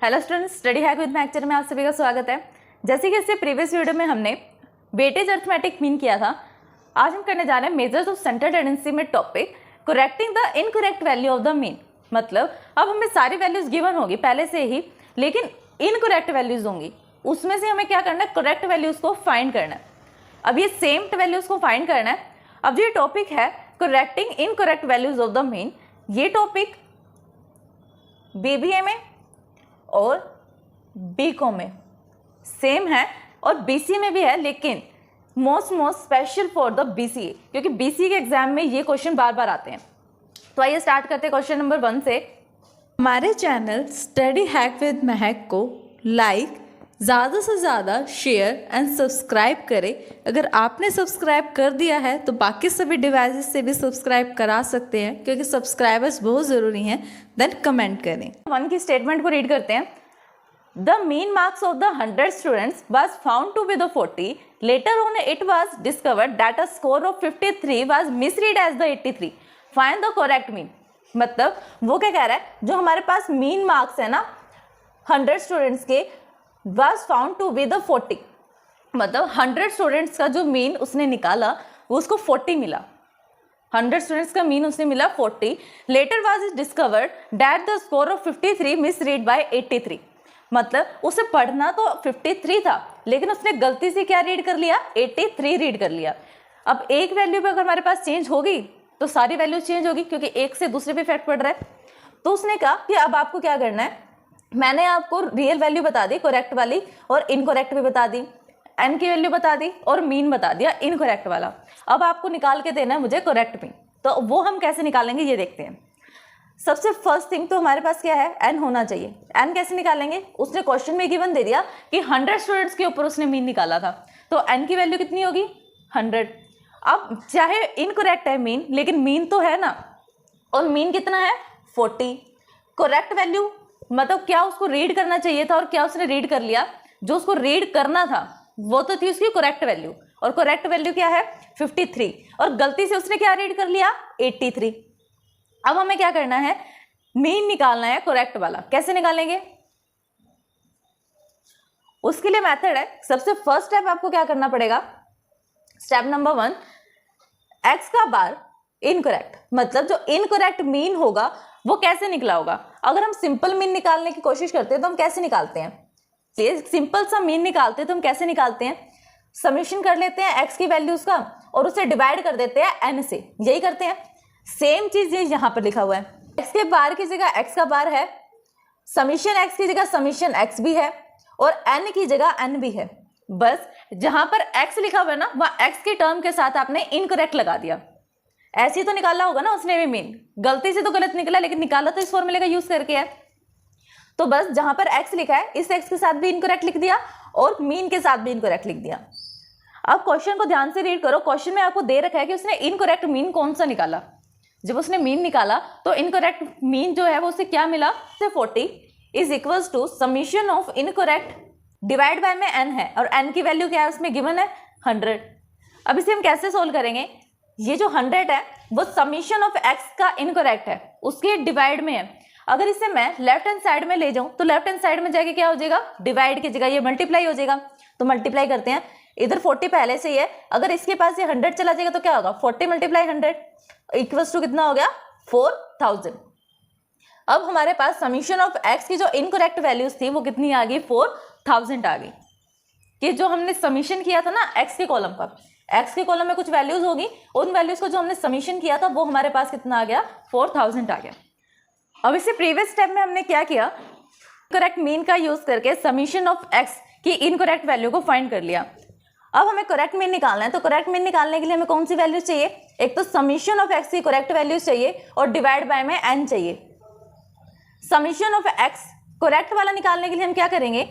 Hello students, study hack with math में आप सभी का स्वागत है। जैसे कि इससे प्रीवियस वीडियो में हमने वेटेज अर्थमेटिक मीन किया था, आज हम करने जा रहे हैं मेजर्स ऑफ सेंटर टेंडेंसी में topic correcting the incorrect value of the mean. मतलब अब हमें सारी वैल्यूज गिवन होगी पहले से ही, लेकिन इनकरेक्ट वैल्यूज होंगी, उसमें से हमें क्या करना है, करेक्ट वैल्यूज को फाइंड करना है। अब ये सेम वैल्यूज को फाइंड करना है। अब ये टॉपिक है correcting incorrect values of the mean. ये टॉपिक बीबीए में और बीकॉम में सेम है और बीसीए में भी है, लेकिन most special for the BCA, क्योंकि बीसीए के एग्जाम में ये क्वेश्चन बार बार आते हैं। तो आइए स्टार्ट करते हैं क्वेश्चन नंबर 1 से। हमारे चैनल स्टडी हैक विद महक को लाइक, ज़्यादा से ज़्यादा शेयर एंड सब्सक्राइब करें। अगर आपने सब्सक्राइब कर दिया है तो बाकी सभी डिवाइसेस से भी सब्सक्राइब करा सकते हैं, क्योंकि सब्सक्राइबर्स बहुत ज़रूरी हैं। देन कमेंट करें। 1 की स्टेटमेंट को रीड करते हैं। The mean marks of the 100 students was found to be the 40। Later on it was discovered that a score of 53 was misread as the 83। Find the correct mean. मतलब वो क्या कह रहा है, जो हमारे पास मीन मार्क्स है ना 100 स्टूडेंट्स के, was found to be the 40। मतलब 100 स्टूडेंट्स का जो मीन उसने निकाला वो उसको 40 मिला। 100 स्टूडेंट्स का मीन उसने मिला 40। Later was it discovered that the score of 53 misread by 83। मतलब उसे पढ़ना तो 53 था, लेकिन उसने गलती से क्या रीड कर लिया, 83 रीड कर लिया। अब एक वैल्यू पे अगर हमारे पास चेंज होगी तो सारी वैल्यू चेंज होगी, क्योंकि एक से दूसरे पे इफेक्ट पड़ रहा है। तो उसने कहा कि अब आपको क्या करना है, मैंने आपको रियल वैल्यू बता दी करेक्ट वाली, और इनकरेक्ट भी बता दी, एन की वैल्यू बता दी और मीन बता दिया इनकरेक्ट वाला। अब आपको निकाल के देना है मुझे करेक्ट मीन। तो वो हम कैसे निकालेंगे ये देखते हैं। सबसे फर्स्ट थिंग तो हमारे पास क्या है, एन होना चाहिए। एन कैसे निकालेंगे, उसने क्वेश्चन में गिवन दे दिया कि 100 स्टूडेंट्स के ऊपर उसने मीन निकाला था, तो एन की वैल्यू कितनी होगी, 100। अब चाहे इनकरेक्ट है मीन, लेकिन मीन तो है ना, और मीन कितना है 40। करेक्ट वैल्यू मतलब क्या उसको रीड करना चाहिए था और क्या उसने रीड कर लिया। जो उसको रीड करना था वो तो थी उसकी करेक्ट वैल्यू, और करेक्ट वैल्यू क्या है 53, और गलती से उसने क्या रीड कर लिया 83। अब हमें क्या करना है, मीन निकालना है करेक्ट वाला। कैसे निकालेंगे, उसके लिए मेथड है। सबसे फर्स्ट स्टेप आपको क्या करना पड़ेगा, स्टेप नंबर 1, एक्स का बार इनकरेक्ट। मतलब जो इनकरेक्ट मीन होगा वो कैसे निकला होगा। अगर हम सिंपल मीन निकालने की कोशिश करते हैं तो हम कैसे निकालते हैं, सिंपल सा मीन निकालते हैं तो हम कैसे निकालते हैं, समेशन कर लेते हैं एक्स की वैल्यूज का और उसे डिवाइड कर देते हैं एन से, यही करते हैं। सेम चीज ये यहाँ पर लिखा हुआ है। एक्स के बार की जगह एक्स का बार है, समीशन एक्स की जगह समीशन एक्स भी है, और एन की जगह एन भी है। बस जहां पर एक्स लिखा हुआ है ना, वहां एक्स के टर्म के साथ आपने इनकरेक्ट लगा दिया। ऐसे ही तो निकाला होगा ना उसने भी मीन, गलती से तो गलत निकला, लेकिन निकाला तो इस फॉर्मूले का यूज करके है। तो बस जहां पर एक्स लिखा है इस एक्स के साथ भी इनकरेक्ट लिख दिया और मीन के साथ भी इनकरेक्ट लिख दिया। अब क्वेश्चन को ध्यान से रीड करो। क्वेश्चन में आपको दे रखा है कि उसने इनकरेक्ट मीन कौन सा निकाला। जब उसने मीन निकाला तो इनकरेक्ट मीन जो है वो उसे क्या मिला, 40 is equals to summation of incorrect divide by में एन है, और एन की वैल्यू क्या है उसमें गिवन है 100। अब इसे हम कैसे सोल्व करेंगे, ये जो 100 है वो समीशन ऑफ एक्स का इनकरेक्ट है, उसके डिवाइड में है। अगर इसे मैं लेफ्ट हैंड साइड में ले जाऊं तो लेफ्ट हैंड साइड में जाके क्या हो जाएगा, डिवाइड की जगह ये मल्टीप्लाई हो जाएगा। तो मल्टीप्लाई करते हैं, इधर 40 पहले से ही है, अगर इसके पास ये 100 चला जाएगा तो क्या होगा, 40 मल्टीप्लाई 100 इक्वल्स टू कितना हो गया 4000। अब हमारे पास समीशन ऑफ एक्स की जो इनकरेक्ट वैल्यूज थी वो कितनी आ गई, 4000 आ गई। कि जो हमने समीशन किया था ना एक्स के कॉलम पर, एक्स के कॉलम में कुछ वैल्यूज होगी, उन वैल्यूज को जो हमने समीशन किया था वो हमारे पास कितना आ गया, 4000 आ गया। अब इसे प्रीवियस स्टेप में हमने क्या किया, करेक्ट मीन का यूज करके समीशन ऑफ एक्स की इनकरेक्ट वैल्यू को फाइंड कर लिया। अब हमें करेक्ट मीन निकालना है, तो करेक्ट मीन निकालने के लिए हमें कौन सी वैल्यूज चाहिए, एक तो समीशन ऑफ एक्स की करेक्ट वैल्यूज चाहिए और डिवाइड बाय में एन चाहिए। समीशन ऑफ एक्स करेक्ट वाला निकालने के लिए हम क्या करेंगे,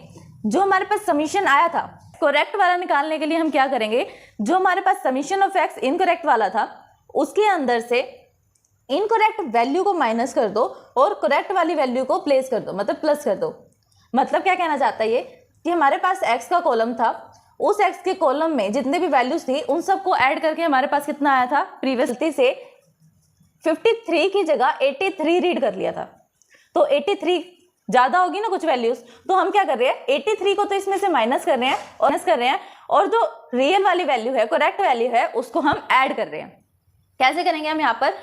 जो हमारे पास समीशन आया था करेक्ट वाला निकालने के लिए हम क्या करेंगे, जो हमारे पास समीशन ऑफ एक्स इनकरेक्ट वाला था उसके अंदर से इनकरेक्ट वैल्यू को माइनस कर दो और करेक्ट वाली वैल्यू को प्लेस कर दो, मतलब प्लस कर दो। मतलब क्या कहना चाहता है ये, कि हमारे पास एक्स का कॉलम था, उस एक्स के कॉलम में जितने भी वैल्यूज थी उन सबको ऐड करके हमारे पास कितना आया था, प्रीवियसली से 53 की जगह 83 रीड कर लिया था। तो 83 ज्यादा होगी ना कुछ वैल्यूज, तो हम क्या कर रहे हैं 83 को तो इसमें से माइनस कर रहे हैं और जो रियल वाली वैल्यू है, करेक्ट वैल्यू है, उसको हम ऐड कर रहे हैं। कैसे करेंगे हम यहाँ पर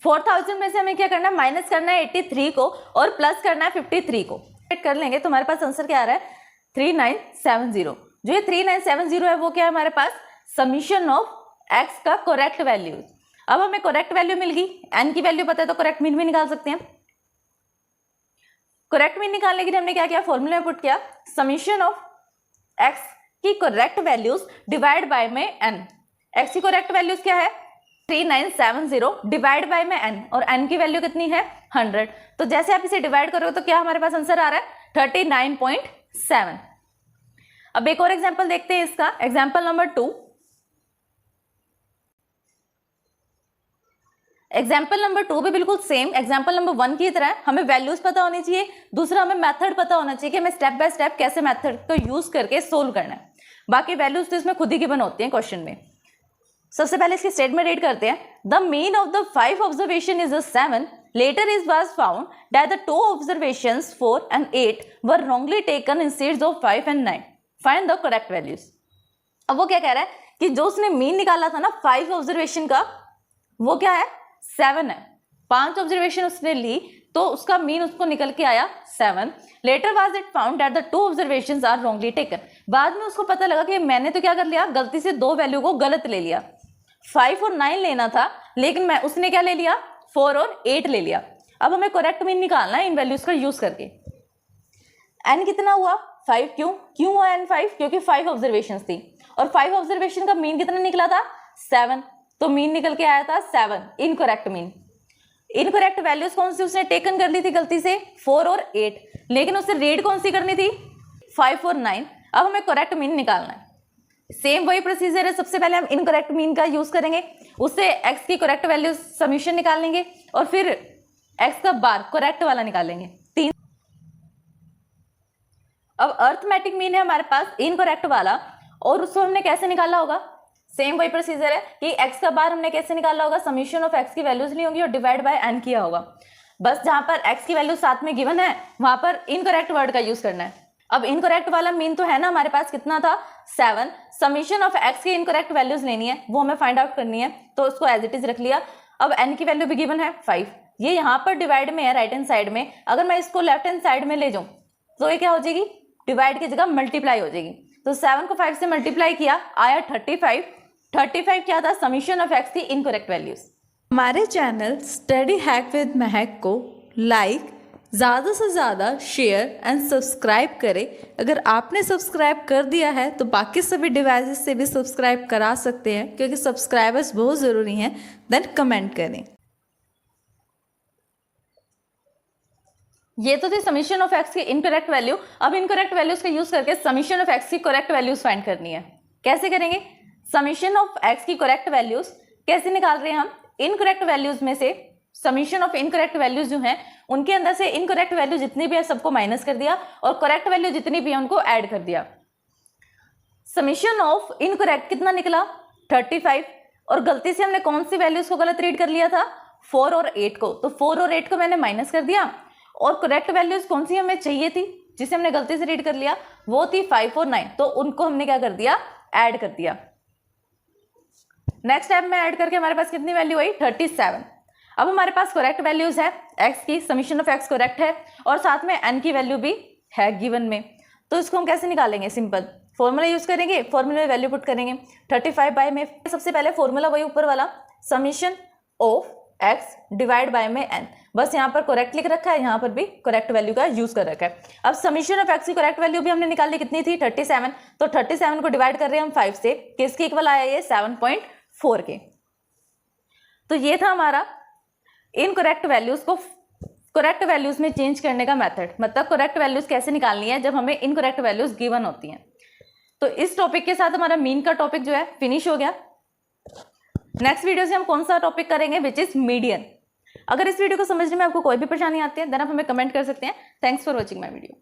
4000 में से हमें क्या करना है, माइनस करना है 83 को और प्लस करना है 53 को। कर लेंगे तो हमारे पास आंसर क्या आ रहा है 3970। जो ये 3970 है वो क्या है हमारे पास, समीशन ऑफ एक्स का करेक्ट वैल्यू। अब हमें करेक्ट वैल्यू मिल गई, एन की वैल्यू पता है तो करेक्ट मीन भी निकाल सकते हैं। करेक्ट मीन निकालने के लिए हमने क्या किया, फॉर्मूला में पुट किया समीशन ऑफ एक्स की करेक्ट वैल्यूज डिवाइड बाय में एन। एक्स की करेक्ट वैल्यूज क्या है 3970 डिवाइड बाय में एन, और एन की वैल्यू कितनी है 100। तो जैसे आप इसे डिवाइड करोगे तो क्या हमारे पास आंसर आ रहा है 39.7। अब एक और एग्जांपल देखते हैं इसका, एग्जांपल नंबर 2। एग्जाम्पल नंबर 2 भी बिल्कुल सेम एग्जाम्पल नंबर 1 की तरह हमें वैल्यूज पता होनी चाहिए, दूसरा हमें मेथड पता होना चाहिए कि हमें स्टेप बाय स्टेप कैसे मेथड को यूज करके सोल्व करना है। बाकी वैल्यूज तो इसमें खुद ही गिवन होती हैं क्वेश्चन में। सबसे पहले इसकी स्टेटमेंट रीड करते हैं। The mean of the 5 observation is 7, later it was found that the 2 observations 4 and 8 were wrongly taken instead of 5 and 9. Find the correct values. अब वो क्या कह रहा है कि जो उसने मीन निकाला था ना 5 ऑब्जर्वेशन का, वो क्या है 7 है। 5 ऑब्जर्वेशन उसने ली तो उसका मीन उसको निकल के आया 7। Later was it found that the 2 observations are wrongly taken. बाद में उसको पता लगा कि मैंने तो क्या कर लिया, गलती से 2 वैल्यू को गलत ले लिया। 5 और 9 लेना था लेकिन उसने क्या ले लिया 4 और 8 ले लिया। अब हमें करेक्ट मीन निकालना है इन वैल्यूज का यूज करके। एन कितना हुआ 5, क्यों हुआ एन 5, क्योंकि 5 ऑब्जर्वेशंस थी और 5 ऑब्जर्वेशन का मीन कितना निकला था 7, तो मीन निकल के आया था 7। इनकरेक्ट मीन, इनकरेक्ट वैल्यूज कौन सी उसने टेकन कर ली थी गलती से 4 और 8, लेकिन उससे रीड कौन सी करनी थी 5 और 9। अब हमें करेक्ट मीन निकालना है। सेम वही प्रोसीजर है, सबसे पहले हम इनकरेक्ट मीन का यूज करेंगे, उससे एक्स की करेक्ट वैल्यू समीशन निकालेंगे और फिर एक्स का बार करेक्ट वाला निकालेंगे। 3। अब अर्थमेटिक मीन है हमारे पास इनकरेक्ट वाला, और उसको हमने कैसे निकाला होगा, सेम वही प्रोसीजर है कि एक्स का बार हमने कैसे निकाला होगा, समीशन ऑफ एक्स की वैल्यूज ली होंगी और डिवाइड बाय एन किया होगा। बस जहां पर एक्स की वैल्यू साथ में गिवन है वहां पर इनकरेक्ट वर्ड का यूज करना है। अब इनकरेक्ट वाला मीन तो है ना हमारे पास, कितना था 7। समीशन ऑफ एक्स की इनकरेक्ट वैल्यूज लेनी है, वो हमें फाइंड आउट करनी है, तो उसको एज इट इज रख लिया। अब एन की वैल्यू भी गिवन है 5, ये यहाँ पर डिवाइड में है राइट हैंड साइड में, अगर मैं इसको लेफ्ट हैंड साइड में ले जाऊं तो ये क्या हो जाएगी, डिवाइड की जगह मल्टीप्लाई हो जाएगी। तो 7 को 5 से मल्टीप्लाई किया, आया 35। 35 क्या था, समीशन ऑफ एक्स की इनकरेक्ट वैल्यूज। हमारे चैनल स्टडी हैक विद महक को लाइक, ज़्यादा से ज़्यादा शेयर एंड सब्सक्राइब करें। अगर आपने सब्सक्राइब कर दिया है तो बाकी सभी डिवाइसेस से भी सब्सक्राइब करा सकते हैं, क्योंकि सब्सक्राइबर्स बहुत ज़रूरी हैं। देन कमेंट करें। ये तो थी समीशन ऑफ एक्स की इनकरेक्ट वैल्यू। अब इनकरेक्ट वैल्यूज का यूज करके समीशन ऑफ एक्स की करेक्ट वैल्यूज फाइंड करनी है। कैसे करेंगे, समीशन ऑफ एक्स की करेक्ट वैल्यूज कैसे निकाल रहे हैं हम, इनकरेक्ट वैल्यूज में से समीशन ऑफ इनकरेक्ट वैल्यूज जो हैं उनके अंदर से इनकरेक्ट वैल्यू जितनी भी है सबको माइनस कर दिया और करेक्ट वैल्यू जितनी भी है उनको ऐड कर दिया। समीशन ऑफ इनकरेक्ट कितना निकला 35, और गलती से हमने कौन सी वैल्यूज को गलत रीड कर लिया था 4 और 8 को, तो 4 और 8 को मैंने माइनस कर दिया, और करेक्ट वैल्यूज कौन सी हमें चाहिए थी जिसे हमने गलती से रीड कर लिया, वो थी 5 और 9, तो उनको हमने क्या कर दिया, ऐड कर दिया। नेक्स्ट स्टेप में ऐड करके हमारे पास कितनी वैल्यू आई 37। अब हमारे पास करेक्ट वैल्यूज है एक्स की, समीशन ऑफ एक्स करेक्ट है और साथ में एन की वैल्यू भी है गिवन में, तो इसको हम कैसे निकालेंगे, सिंपल फॉर्मूला यूज करेंगे, फॉर्मूला में वैल्यू पुट करेंगे 35 बाय में, सबसे पहले फॉर्मूला वही ऊपर वाला summation of x divide by में एन, बस यहाँ पर करेक्ट लिख रखा है, यहाँ पर भी करेक्ट वैल्यू का यूज कर रखा है। अब समीशन ऑफ एक्स की करेक्ट वैल्यू भी हमने निकाली, कितनी थी 37, तो 37 को डिवाइड कर रहे हैं हम 5 से, किसके इक्वल आया ये 7.4 के। तो ये था हमारा इनकरेक्ट वैल्यूज को करेक्ट वैल्यूज में चेंज करने का मेथड, मतलब करेक्ट वैल्यूज कैसे निकालनी है जब हमें इनकरेक्ट वैल्यूज गिवन होती हैं। तो इस टॉपिक के साथ हमारा मीन का टॉपिक जो है फिनिश हो गया। नेक्स्ट वीडियो से हम कौन सा टॉपिक करेंगे, विच इज मीडियन। अगर इस वीडियो को समझने में आपको कोई भी परेशानी आती है देन आप हमें कमेंट कर सकते हैं। Thanks for watching my video.